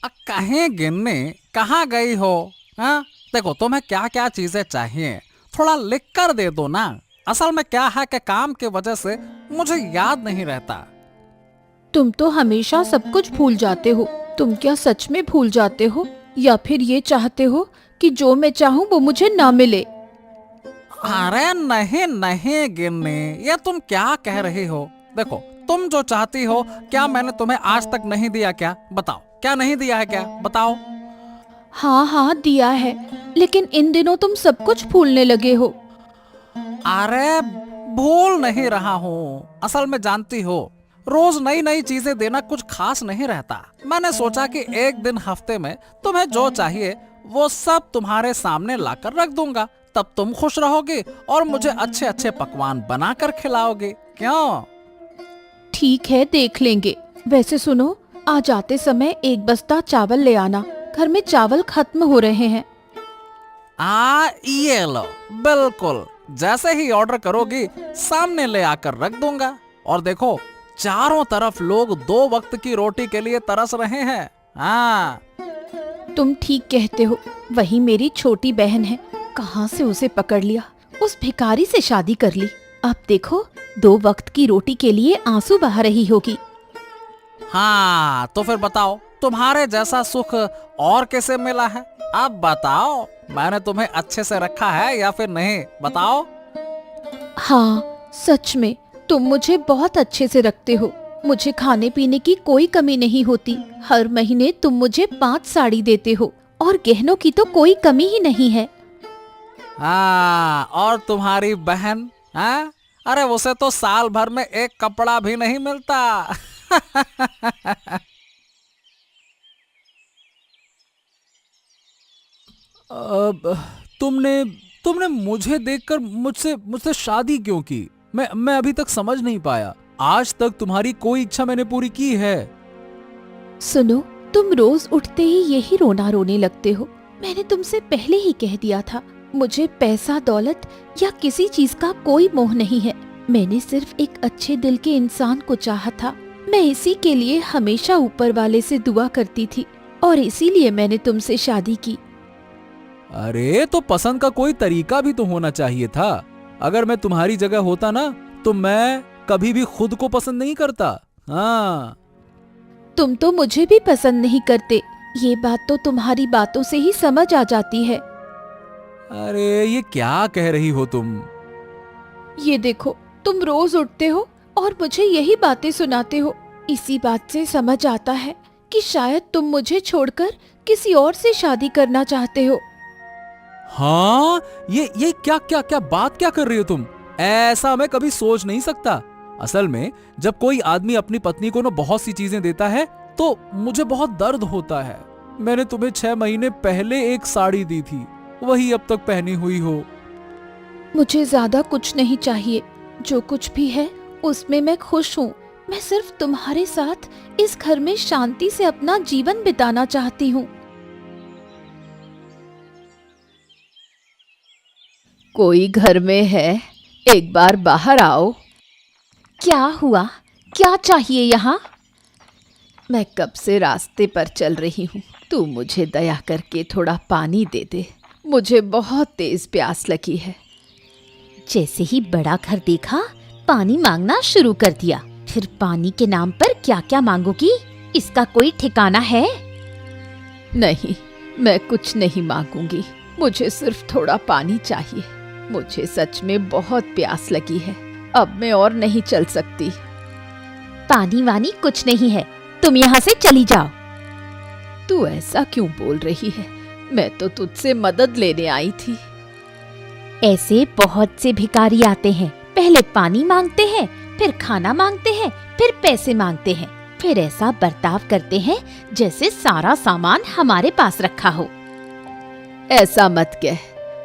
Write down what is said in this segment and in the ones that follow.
कहीं गिन्नी, कहाँ गई हो? हाँ, देखो तुम्हें क्या क्या चीजें चाहिए, थोड़ा लिख कर दे दो ना। असल में क्या है कि काम की वजह से मुझे याद नहीं रहता। तुम तो हमेशा सब कुछ भूल जाते हो। तुम क्या सच में भूल जाते हो या फिर ये चाहते हो कि जो मैं चाहूँ वो मुझे ना मिले? अरे नहीं नहीं गिन्नी, ये तुम क्या कह रही हो? देखो, तुम जो चाहती हो, क्या मैंने तुम्हें आज तक नहीं दिया क्या? बताओ, क्या नहीं दिया है क्या? बताओ। हाँ हाँ दिया है, लेकिन इन दिनों तुम सब कुछ भूलने लगे हो। अरे भूल नहीं रहा हूँ, असल में जानती हो, रोज नई नई चीजें देना कुछ खास नहीं रहता। मैंने सोचा कि एक दिन हफ्ते में तुम्हें जो चाहिए वो सब तुम्हारे सामने लाकर रख दूंगा, तब तुम खुश रहोगे और मुझे अच्छे अच्छे पकवान बनाकर खिलाओगे। क्यों? ठीक है, देख लेंगे। वैसे सुनो, आज आते समय एक बस्ता चावल ले आना, घर में चावल खत्म हो रहे हैं। ये लो, बिल्कुल जैसे ही ऑर्डर करोगी सामने ले आकर रख दूंगा। और देखो, चारों तरफ लोग 2 वक्त की रोटी के लिए तरस रहे हैं। हाँ। तुम ठीक कहते हो, वही मेरी छोटी बहन है, कहाँ से उसे पकड़ लिया, उस भिखारी से शादी कर ली। अब देखो, 2 वक्त की रोटी के लिए आंसू बहा रही होगी। हाँ तो फिर बताओ, तुम्हारे जैसा सुख और कैसे मिला है? अब बताओ, मैंने तुम्हें अच्छे से रखा है या फिर नहीं? बताओ। हाँ, सच में तुम मुझे बहुत अच्छे से रखते हो। मुझे खाने पीने की कोई कमी नहीं होती। हर महीने तुम मुझे 5 साड़ी देते हो और गहनों की तो कोई कमी ही नहीं है। हाँ, और तुम्हारी बहन? हाँ, अरे उसे तो साल भर में एक कपड़ा भी नहीं मिलता। अब तुमने तुमने मुझे देखकर मुझसे मुझसे शादी क्यों की? मैं अभी तक समझ नहीं पाया। आज तक तुम्हारी कोई इच्छा मैंने पूरी की है? सुनो, तुम रोज उठते ही यही रोना रोने लगते हो। मैंने तुमसे पहले ही कह दिया था, मुझे पैसा दौलत या किसी चीज का कोई मोह नहीं है। मैंने सिर्फ एक अच्छे दिल के इंसान को चाहा था। मैं इसी के लिए हमेशा ऊपर वाले से दुआ करती थी और इसीलिए मैंने तुमसे शादी की। अरे तो पसंद का कोई तरीका भी तो होना चाहिए था। अगर मैं तुम्हारी जगह होता ना, तो मैं कभी भी खुद को पसंद नहीं करता। हाँ। तुम तो मुझे भी पसंद नहीं करते, ये बात तो तुम्हारी बातों से ही समझ आ जाती है। अरे ये क्या कह रही हो तुम? ये देखो, तुम रोज उठते हो और मुझे यही बातें सुनाते हो। इसी बात से समझ आता है कि शायद तुम मुझे छोड़कर किसी और से शादी करना चाहते हो। हाँ, ये क्या क्या क्या बात क्या कर रही हो तुम? ऐसा मैं कभी सोच नहीं सकता। असल में जब कोई आदमी अपनी पत्नी को ना बहुत सी चीजें देता है तो मुझे बहुत दर्द होता है। मैंने तुम्हें 6 महीने पहले एक साड़ी दी थी, वही अब तक पहनी हुई हो। मुझे ज्यादा कुछ नहीं चाहिए, जो कुछ भी है उसमें मैं खुश हूँ। मैं सिर्फ तुम्हारे साथ इस घर में शांति से अपना जीवन बिताना चाहती हूँ। कोई घर में है? एक बार बाहर आओ। क्या हुआ? क्या चाहिए यहाँ? मैं कब से रास्ते पर चल रही हूँ, तू मुझे दया करके थोड़ा पानी दे दे, मुझे बहुत तेज प्यास लगी है। जैसे ही बड़ा घर देखा, पानी मांगना शुरू कर दिया। फिर पानी के नाम पर क्या क्या मांगोगी? इसका कोई ठिकाना है? नहीं, मैं कुछ नहीं मांगूंगी। मुझे सिर्फ थोड़ा पानी चाहिए। मुझे सच में बहुत प्यास लगी है, अब मैं और नहीं चल सकती। पानी वानी कुछ नहीं है, तुम यहाँ से चली जाओ। तू ऐसा क्यों बोल रही है? मैं तो तुझसे मदद लेने आई थी। ऐसे बहुत से भिखारी आते हैं, पहले पानी मांगते हैं, फिर खाना मांगते हैं, फिर पैसे मांगते हैं, फिर ऐसा बर्ताव करते हैं जैसे सारा सामान हमारे पास रखा हो। ऐसा मत कह,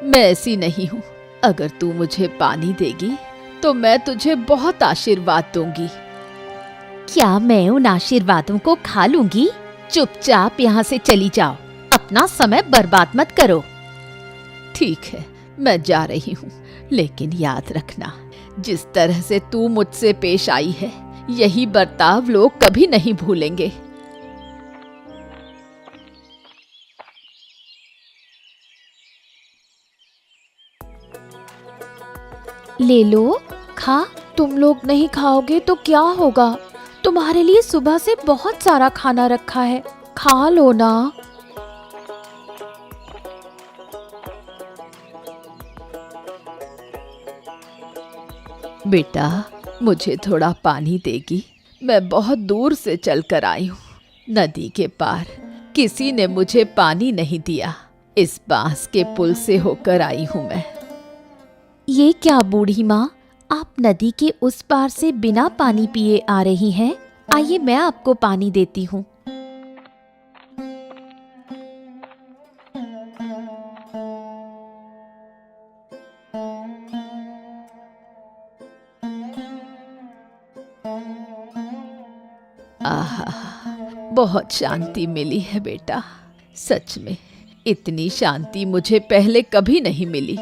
मैं ऐसी नहीं हूँ। अगर तू मुझे पानी देगी तो मैं तुझे बहुत आशीर्वाद दूंगी। क्या मैं उन आशीर्वादों को खा लूंगी? चुपचाप यहाँ से चली जाओ, अपना समय बर्बाद मत करो। ठीक है, मैं जा रही हूँ, लेकिन याद रखना, जिस तरह से तू मुझसे पेश आई है, यही बर्ताव लोग कभी नहीं भूलेंगे। ले लो, खा। तुम लोग नहीं खाओगे तो क्या होगा? तुम्हारे लिए सुबह से बहुत सारा खाना रखा है, खा लो ना। बेटा, मुझे थोड़ा पानी देगी? मैं बहुत दूर से चलकर आई हूँ, नदी के पार। किसी ने मुझे पानी नहीं दिया। इस बांस के पुल से होकर आई हूँ मैं। ये क्या बूढ़ी माँ, आप नदी के उस पार से बिना पानी पिए आ रही हैं? आइए मैं आपको पानी देती हूँ। आहा, बहुत शांति मिली है बेटा। सच में इतनी शांति मुझे पहले कभी नहीं मिली।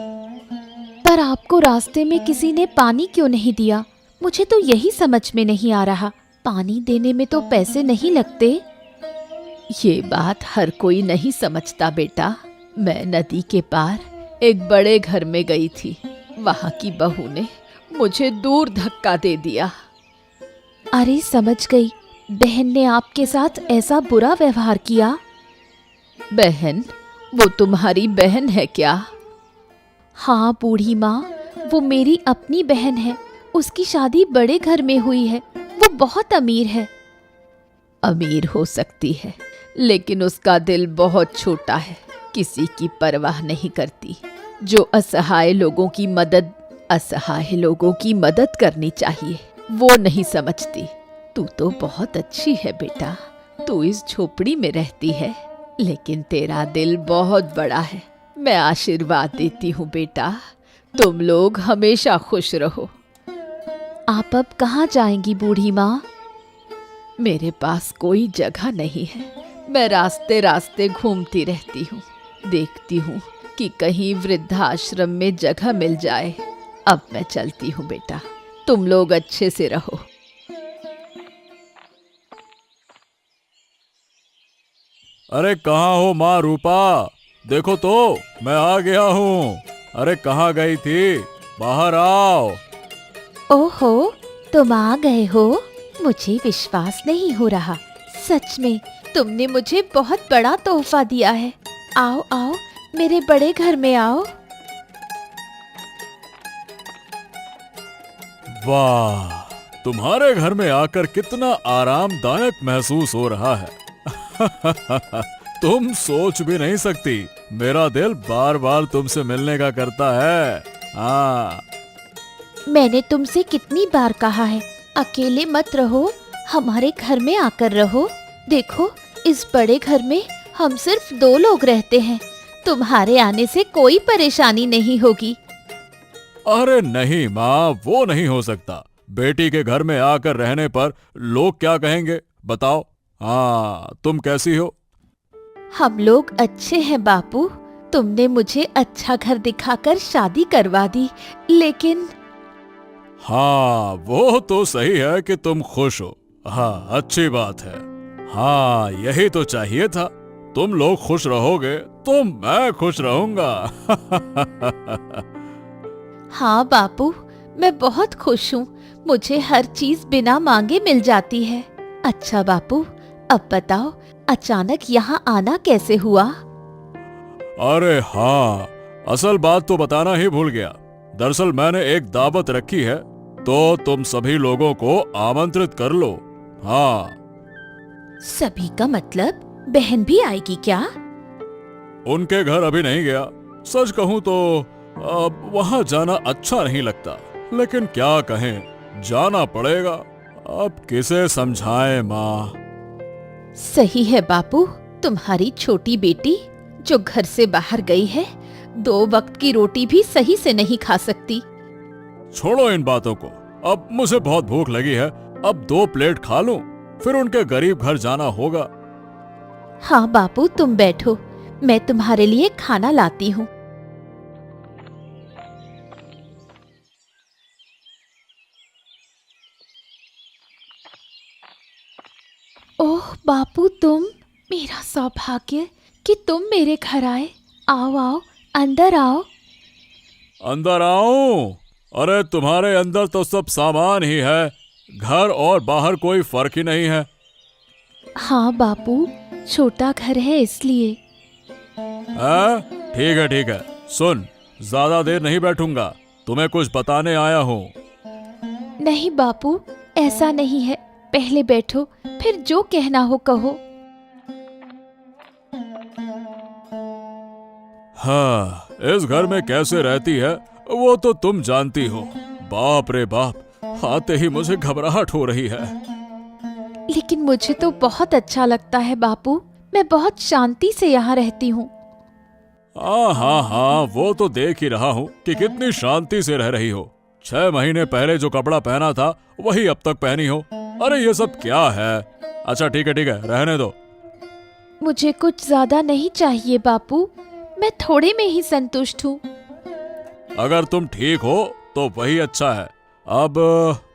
पर आपको रास्ते में किसी ने पानी क्यों नहीं दिया? मुझे तो यही समझ में नहीं आ रहा। पानी देने में तो पैसे नहीं लगते। ये बात हर कोई नहीं समझता बेटा। मैं नदी के पार एक बड़े घर में गई थी। वहां की बहू ने मुझे दूर धक्का दे दिया। अरे समझ गई, बहन ने आपके साथ ऐसा बुरा व्यवहार किया। बहन? वो तुम्हारी बहन है क्या? हाँ बूढ़ी माँ, वो मेरी अपनी बहन है। उसकी शादी बड़े घर में हुई है। वो बहुत अमीर है। अमीर हो सकती है, लेकिन उसका दिल बहुत छोटा है। किसी की परवाह नहीं करती। जो असहाय लोगों की मदद करनी चाहिए, वो नहीं समझती। तू तो बहुत अच्छी है बेटा। तू इस झोपड़ी में रहती है, लेकिन तेरा दिल बहुत बड़ा है। मैं आशीर्वाद देती हूँ बेटा, तुम लोग हमेशा खुश रहो। आप अब कहाँ जाएंगी बूढ़ी माँ? मेरे पास कोई जगह नहीं है। मैं रास्ते रास्ते घूमती रहती हूँ, देखती हूँ कि कहीं वृद्धाश्रम में जगह मिल जाए। अब मैं चलती हूँ बेटा, तुम लोग अच्छे से रहो। अरे कहाँ हो माँ रूपा? देखो तो, मैं आ गया हूँ। अरे कहाँ गई थी? बाहर आओ। ओहो, तुम आ गए हो? मुझे विश्वास नहीं हो रहा। सच में तुमने मुझे बहुत बड़ा तोहफा दिया है। आओ आओ, मेरे बड़े घर में आओ। वाह, तुम्हारे घर में आकर कितना आरामदायक महसूस हो रहा है। तुम सोच भी नहीं सकती, मेरा दिल बार बार तुमसे मिलने का करता है। हाँ, मैंने तुमसे कितनी बार कहा है, अकेले मत रहो, हमारे घर में आकर रहो। देखो, इस बड़े घर में हम सिर्फ 2 लोग रहते हैं। तुम्हारे आने से कोई परेशानी नहीं होगी। अरे नहीं माँ, वो नहीं हो सकता। बेटी के घर में आकर रहने पर लोग क्या कहेंगे, बताओ। हाँ, तुम कैसी हो? हम लोग अच्छे हैं बापू। तुमने मुझे अच्छा घर दिखाकर शादी करवा दी, लेकिन हाँ, वो तो सही है कि तुम खुश हो। हाँ, अच्छी बात है। हाँ, यही तो चाहिए था। तुम लोग खुश रहोगे तो मैं खुश रहूंगा। हाँ बापू, मैं बहुत खुश हूँ। मुझे हर चीज बिना मांगे मिल जाती है। अच्छा बापू, अब बताओ, अचानक यहाँ आना कैसे हुआ? अरे हाँ, असल बात तो बताना ही भूल गया। दरअसल मैंने एक दावत रखी है, तो तुम सभी लोगों को आमंत्रित कर लो। हाँ। सभी का मतलब बहन भी आएगी क्या? उनके घर अभी नहीं गया। सच कहूँ तो अब वहाँ जाना अच्छा नहीं लगता, लेकिन क्या कहें, जाना पड़ेगा। अब किसे समझाएं माँ। सही है बापू, तुम्हारी छोटी बेटी जो घर से बाहर गई है, 2 वक्त की रोटी भी सही से नहीं खा सकती। छोड़ो इन बातों को, अब मुझे बहुत भूख लगी है। अब 2 प्लेट खा लूं, फिर उनके गरीब घर जाना होगा। हाँ बापू, तुम बैठो, मैं तुम्हारे लिए खाना लाती हूँ। ओह बापू, तुम, मेरा सौभाग्य कि तुम मेरे घर आए। आओ आओ, अंदर आओ। अंदर आऊं? अरे तुम्हारे अंदर तो सब सामान ही है, घर और बाहर कोई फर्क ही नहीं है। हाँ बापू, छोटा घर है इसलिए। ठीक है, सुन, ज्यादा देर नहीं बैठूंगा, तुम्हें कुछ बताने आया हूँ। नहीं बापू, ऐसा नहीं है, पहले बैठो, फिर जो कहना हो कहो। हाँ, इस घर में कैसे रहती है वो तो तुम जानती हो। बाप रे बाप, आते ही मुझे घबराहट हो रही है। लेकिन मुझे तो बहुत अच्छा लगता है बापू, मैं बहुत शांति से यहाँ रहती हूँ। हाँ, वो तो देख ही रहा हूँ कि कितनी शांति से रह रही हो। 6 महीने पहले जो कपड़ा पहना था वही अब तक पहनी हो। अरे ये सब क्या है? अच्छा ठीक है, रहने दो। मुझे कुछ ज्यादा नहीं चाहिए बापू, मैं थोड़े में ही संतुष्ट हूँ। अगर तुम ठीक हो तो वही अच्छा है। अब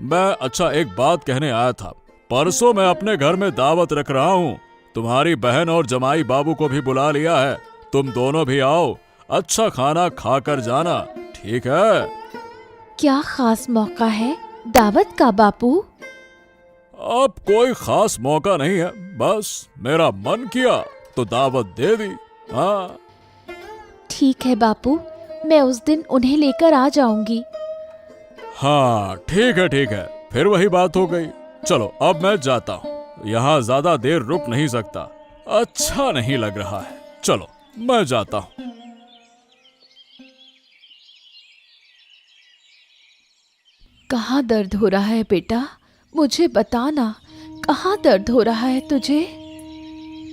मैं एक बात कहने आया था। परसों मैं अपने घर में दावत रख रहा हूँ। तुम्हारी बहन और जमाई बाबू को भी बुला लिया है। तुम दोनों भी आओ, अच्छा खाना खाकर जाना, ठीक है? क्या खास मौका है दावत का बापू? अब कोई खास मौका नहीं है, बस मेरा मन किया तो दावत दे दी। हाँ ठीक है बापू, मैं उस दिन उन्हें लेकर आ जाऊंगी। हाँ ठीक है, फिर वही बात हो गई। चलो अब मैं जाता हूँ, यहाँ ज्यादा देर रुक नहीं सकता, अच्छा नहीं लग रहा है। चलो मैं जाता हूँ। कहाँ दर्द हो रहा है बेटा, मुझे बताना, कहाँ दर्द हो रहा है तुझे?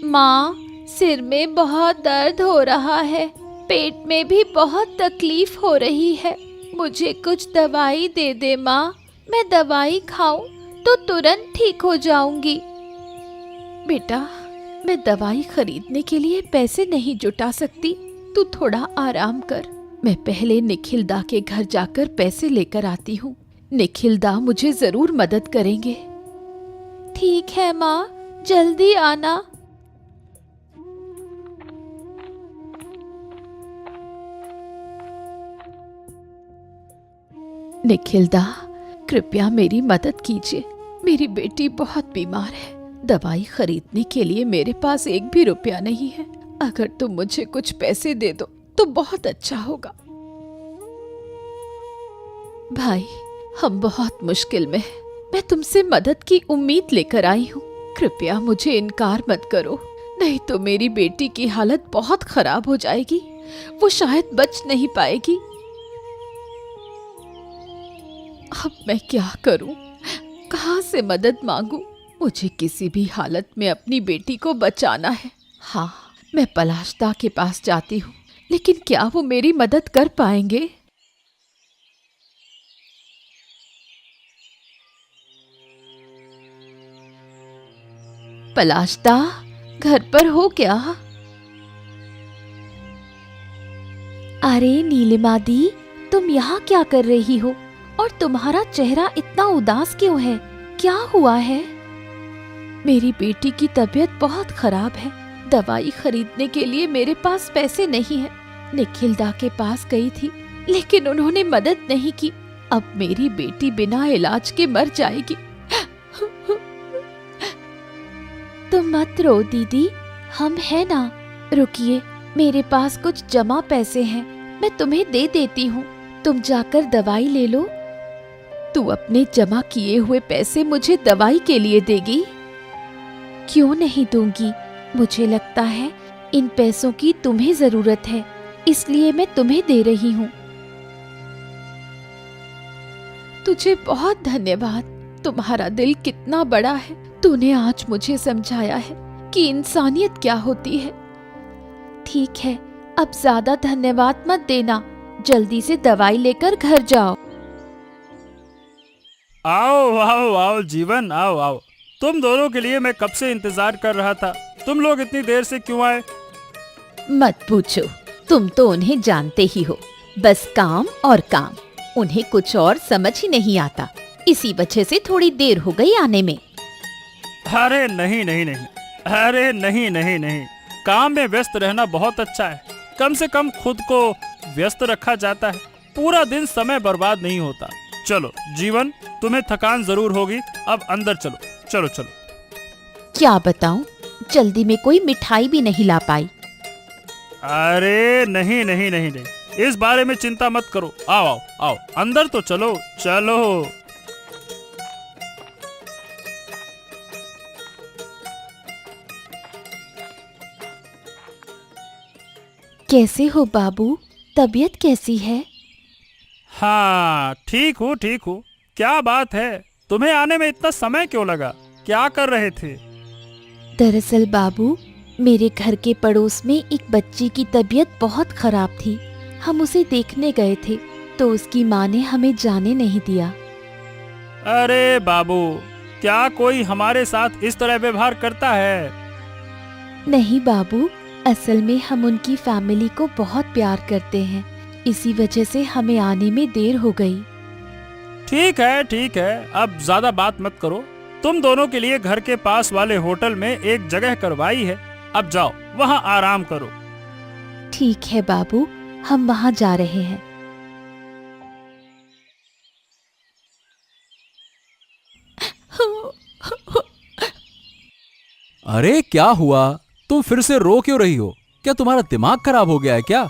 माँ, सिर में बहुत दर्द हो रहा है, पेट में भी बहुत तकलीफ हो रही है, मुझे कुछ दवाई दे दे माँ, मैं दवाई खाऊं तो तुरंत ठीक हो जाऊंगी। बेटा, मैं दवाई खरीदने के लिए पैसे नहीं जुटा सकती, तू थोड़ा आराम कर, मैं पहले निखिलदा के घर जाकर पैसे लेकर आती हूँ। निखिलदा मुझे जरूर मदद करेंगे। ठीक है माँ, जल्दी आना। निखिलदा, कृपया मेरी मदद कीजिए, मेरी बेटी बहुत बीमार है, दवाई खरीदने के लिए मेरे पास एक भी रुपया नहीं है, अगर तुम मुझे कुछ पैसे दे दो तो बहुत अच्छा होगा। भाई, हम बहुत मुश्किल में हैं, मैं तुमसे मदद की उम्मीद लेकर आई हूँ, कृपया मुझे इनकार मत करो, नहीं तो मेरी बेटी की हालत बहुत खराब हो जाएगी, वो शायद बच नहीं पाएगी। अब मैं क्या करूं? कहां से मदद मांगूं? मुझे किसी भी हालत में अपनी बेटी को बचाना है। हाँ, मैं पलाशदा के पास जाती हूँ, लेकिन क्या वो मेरी मदद कर पाएंगे? पलाशदा, घर पर हो क्या? अरे नीलिमा दी, तुम यहाँ क्या कर रही हो और तुम्हारा चेहरा इतना उदास क्यों है? क्या हुआ है? मेरी बेटी की तबीयत बहुत खराब है, दवाई खरीदने के लिए मेरे पास पैसे नहीं है। निखिलदा के पास गई थी, लेकिन उन्होंने मदद नहीं की। अब मेरी बेटी बिना इलाज के मर जाएगी। तुम मत रो दीदी, हम हैं ना। रुकिए, मेरे पास कुछ जमा पैसे हैं, मैं तुम्हें दे देती हूँ, तुम जाकर दवाई ले लो। तू अपने जमा किए हुए पैसे मुझे दवाई के लिए देगी? क्यों नहीं दूंगी, मुझे लगता है इन पैसों की तुम्हें जरूरत है, इसलिए मैं तुम्हें दे रही हूँ। तुझे बहुत धन्यवाद, तुम्हारा दिल कितना बड़ा है, तूने आज मुझे समझाया है कि इंसानियत क्या होती है। ठीक है, अब ज्यादा धन्यवाद मत देना, जल्दी से दवाई लेकर घर जाओ। आओ जीवन, आओ। तुम दोनों के लिए मैं कब से इंतजार कर रहा था। तुम लोग इतनी देर से क्यों आए? मत पूछो, तुम तो उन्हें जानते ही हो, बस काम और काम, उन्हें कुछ और समझ ही नहीं आता, इसी वजह से थोड़ी देर हो गई आने में। अरे नहीं, अरे नहीं, काम में व्यस्त रहना बहुत अच्छा है, कम से कम खुद को व्यस्त रखा जाता है। पूरा दिन समय बर्बाद नहीं होता। चलो जीवन, तुम्हें थकान जरूर होगी, अब अंदर चलो। चलो चलो। क्या बताऊं, जल्दी में कोई मिठाई भी नहीं ला पाई। अरे नहीं नहीं नहीं नहीं, इस बारे में चिंता मत करो। आओ आओ आओ, अंदर तो चलो चलो। कैसे हो बाबू, तबीयत कैसी है? हाँ ठीक हूँ ठीक हूँ। क्या बात है, तुम्हें आने में इतना समय क्यों लगा? क्या कर रहे थे? दरअसल बाबू, मेरे घर के पड़ोस में एक बच्ची की तबीयत बहुत खराब थी। हम उसे देखने गए थे तो उसकी माँ ने हमें जाने नहीं दिया। अरे बाबू, क्या कोई हमारे साथ इस तरह व्यवहार करता है? नहीं बाबू, असल में हम उनकी फैमिली को बहुत प्यार करते हैं, इसी वजह से हमें आने में देर हो गई। ठीक है, अब ज्यादा बात मत करो। तुम दोनों के लिए घर के पास वाले होटल में एक जगह करवाई है, अब जाओ वहाँ आराम करो। ठीक है बाबू, हम वहाँ जा रहे हैं। अरे क्या हुआ? तुम फिर से रो क्यों रही हो? क्या तुम्हारा दिमाग खराब हो गया है क्या?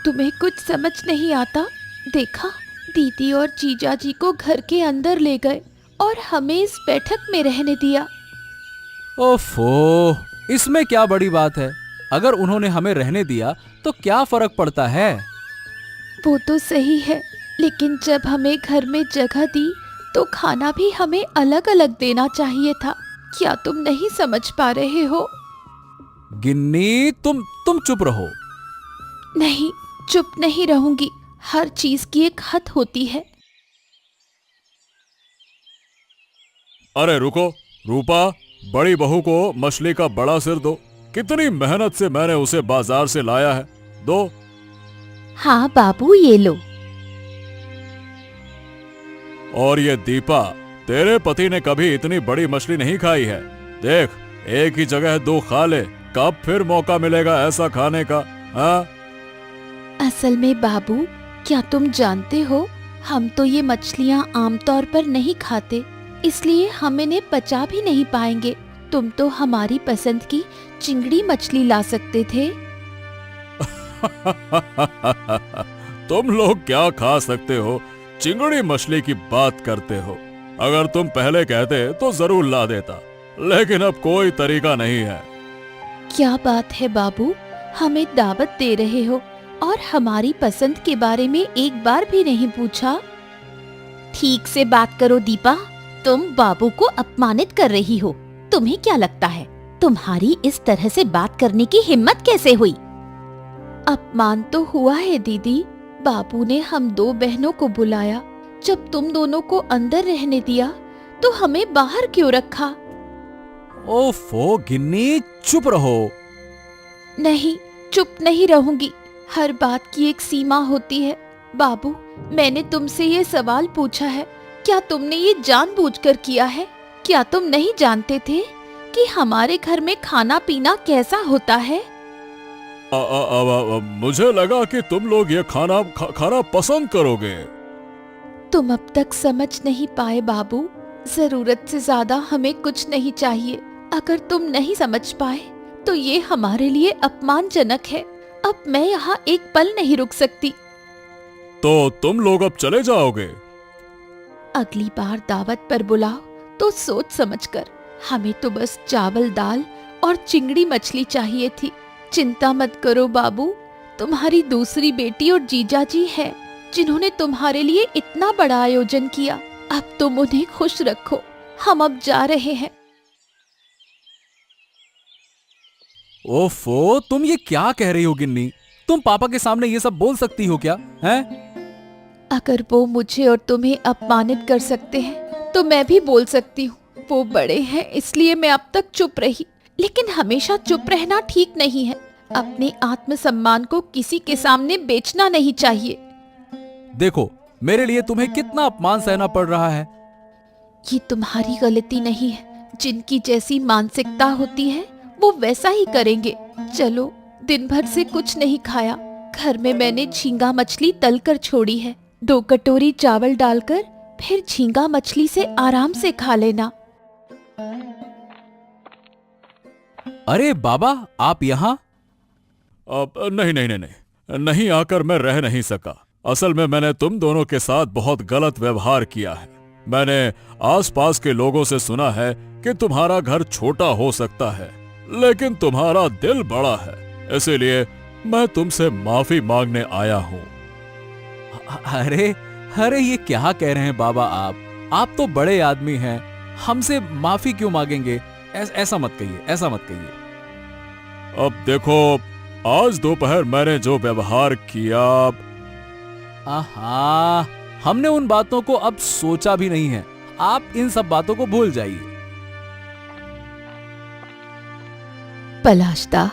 तुम्हें कुछ समझ नहीं आता? देखा, दीदी और जीजा जी को घर के अंदर ले गए और हमें इस बैठक में रहने दिया। ओफो, इसमें क्या बड़ी बात है? अगर उन्होंने हमें रहने दिया तो क्या फर्क पड़ता है? वो तो सही है, लेकिन जब हमें घर में जगह दी तो खाना भी हमें अलग अलग देना चाहिए था। क्या तुम नहीं समझ पा रहे हो? गिन्नी, तुम चुप रहो। नहीं, चुप नहीं रहूंगी। हर चीज की एक हद होती है। अरे रुको रूपा, बड़ी बहू को मछली का बड़ा सिर दो। कितनी मेहनत से मैंने उसे बाजार से लाया है, दो। हाँ बाबू, ये लो। और ये दीपा, तेरे पति ने कभी इतनी बड़ी मछली नहीं खाई है। देख, एक ही जगह दो खा ले, कब फिर मौका मिलेगा ऐसा खाने का? हाँ? असल में बाबू, क्या तुम जानते हो, हम तो ये मछलियाँ आमतौर पर नहीं खाते, इसलिए हम इन्हें पचा भी नहीं पाएंगे। तुम तो हमारी पसंद की चिंगड़ी मछली ला सकते थे। तुम लोग क्या खा सकते हो? चिंगड़ी मछली की बात करते हो। अगर तुम पहले कहते तो जरूर ला देता, लेकिन अब कोई तरीका नहीं है। क्या बात है बाबू, हमें दावत दे रहे हो और हमारी पसंद के बारे में एक बार भी नहीं पूछा। ठीक से बात करो दीपा, तुम बाबू को अपमानित कर रही हो। तुम्हें क्या लगता है, तुम्हारी इस तरह से बात करने की हिम्मत कैसे हुई? अपमान तो हुआ है दीदी। बाबू ने हम दो बहनों को बुलाया, जब तुम दोनों को अंदर रहने दिया तो हमें बाहर क्यों रखा? ओफो गिन्नी, चुप रहो। नहीं, चुप नहीं रहूंगी। हर बात की एक सीमा होती है। बाबू, मैंने तुमसे ये सवाल पूछा है, क्या तुमने ये जानबूझकर किया है? क्या तुम नहीं जानते थे कि हमारे घर में खाना पीना कैसा होता है? मुझे लगा कि तुम लोग ये खाना पसंद करोगे। तुम अब तक समझ नहीं पाए बाबू, जरूरत से ज्यादा हमें कुछ नहीं चाहिए। अगर तुम नहीं समझ पाए तो ये हमारे लिए अपमानजनक है। अब मैं यहाँ एक पल नहीं रुक सकती। तो तुम लोग अब चले जाओगे? अगली बार दावत पर बुलाओ तो सोच समझकर। हमें तो बस चावल दाल और चिंगड़ी मछली चाहिए थी। चिंता मत करो बाबू, तुम्हारी दूसरी बेटी और जीजा जी है जिन्होंने तुम्हारे लिए इतना बड़ा आयोजन किया। अब तुम उन्हें खुश रखो। हम अब जा रहे हैं। ओफो, तुम ये क्या कह रही हो गिन्नी? तुम पापा के सामने ये सब बोल सकती हो क्या? हैं? अगर वो मुझे और तुम्हें अपमानित कर सकते हैं तो मैं भी बोल सकती हूँ। वो बड़े हैं इसलिए मैं अब तक चुप रही, लेकिन हमेशा चुप रहना ठीक नहीं है। अपने आत्मसम्मान को किसी के सामने बेचना नहीं चाहिए। देखो, मेरे लिए तुम्हें कितना अपमान सहना पड़ रहा है। ये तुम्हारी गलती नहीं है। जिनकी जैसी मानसिकता होती है वो वैसा ही करेंगे। चलो, दिन भर से कुछ नहीं खाया, घर में मैंने झींगा मछली तल कर छोड़ी है। 2 कटोरी चावल डालकर फिर झींगा मछली से आराम से खा लेना। अरे बाबा, आप यहाँ? अब नहीं नहीं नहीं नहीं नहीं आकर मैं रह नहीं सका। असल में मैंने तुम दोनों के साथ बहुत गलत व्यवहार किया है। मैंने आसपास के लोगों से सुना है कि तुम्हारा घर छोटा हो सकता है, लेकिन तुम्हारा दिल बड़ा है। इसीलिए मैं तुमसे माफी मांगने आया हूँ। अरे अरे, ये क्या कह रहे हैं बाबा आप तो बड़े आदमी हैं, हमसे माफी क्यों मांगेंगे? ऐसा मत कहिए, ऐसा मत कहिए। अब देखो, आज दोपहर मैंने जो व्यवहार किया। आहा, हमने उन बातों को अब सोचा भी नहीं है। आप इन सब बातों को भूल जाइए। पलाशदा,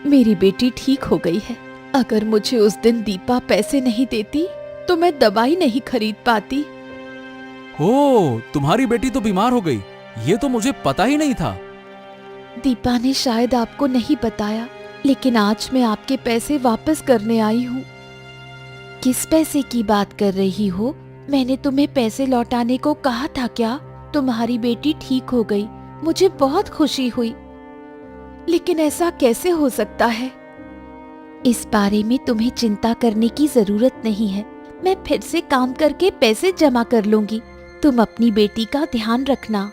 मेरी बेटी ठीक हो गई है। अगर मुझे उस दिन दीपा पैसे नहीं देती तो मैं दवाई नहीं खरीद पाती। हो, तुम्हारी बेटी तो बीमार हो गई, ये तो मुझे पता ही नहीं था। दीपा ने शायद आपको नहीं बताया, लेकिन आज मैं आपके पैसे वापस करने आई हूँ। किस पैसे की बात कर रही हो? मैंने तुम्हें पैसे लौटाने को कहा था क्या? तुम्हारी बेटी ठीक हो गई, मुझे बहुत खुशी हुई। लेकिन ऐसा कैसे हो सकता है? इस बारे में तुम्हें चिंता करने की जरूरत नहीं है। मैं फिर से काम करके पैसे जमा कर लूंगी। तुम अपनी बेटी का ध्यान रखना।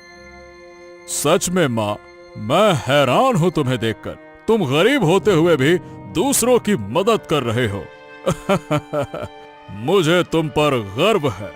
सच में माँ, मैं हैरान हूँ तुम्हें देखकर। तुम गरीब होते हुए भी दूसरों की मदद कर रहे हो। मुझे तुम पर गर्व है।